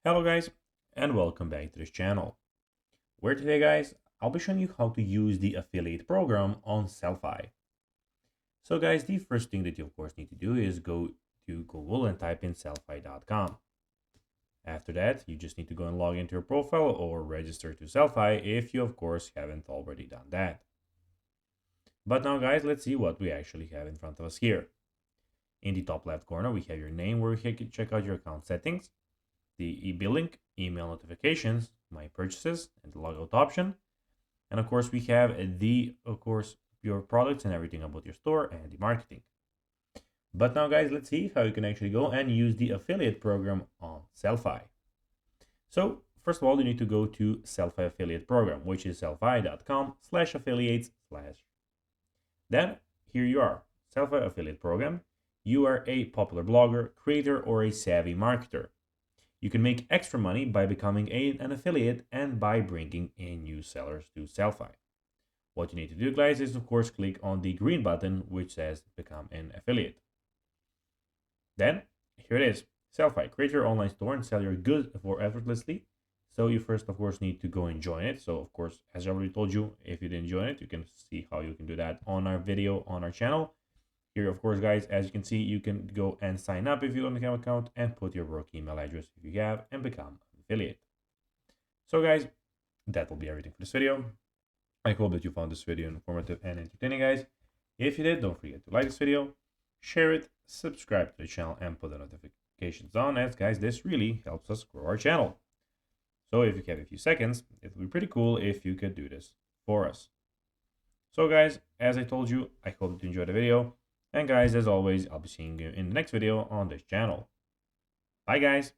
Hello guys, and welcome back to this channel, where today guys, I'll be showing you how to use the affiliate program on Sellfy. So guys, the first thing that you of course need to do is go to Google and type in sellfy.com. After that, you just need to go and log into your profile or register to Sellfy if you of course haven't already done that. But now guys, let's see what we actually have in front of us here. In the top left corner, we have your name where you can check out your account settings, the e-billing, email notifications, my purchases, and the logout option. And of course, we have your products and everything about your store and the marketing. But now guys, let's see how you can actually go and use the affiliate program on Sellfy. So first of all, you need to go to Sellfy affiliate program, which is sellfy.com/affiliates/. Then here you are, Sellfy affiliate program. You are a popular blogger, creator, or a savvy marketer. You can make extra money by becoming an affiliate and by bringing in new sellers to Sellfy. What you need to do, guys, is of course click on the green button which says become an affiliate. Then here it is, Sellfy. Create your online store and sell your goods for effortlessly. So you first of course need to go and join it. So of course, as I already told you, if you didn't join it, you can see how you can do that on our video on our channel. Here, of course, guys, as you can see, you can go and sign up if you don't have an account and put your work email address if you have and become an affiliate. So guys, that will be everything for this video. I hope that you found this video informative and entertaining, guys. If you did, don't forget to like this video, share it, subscribe to the channel, and put the notifications on, as guys, this really helps us grow our channel. So if you have a few seconds, it would be pretty cool if you could do this for us. So guys, as I told you, I hope that you enjoyed the video. And guys, as always, I'll be seeing you in the next video on this channel. Bye guys.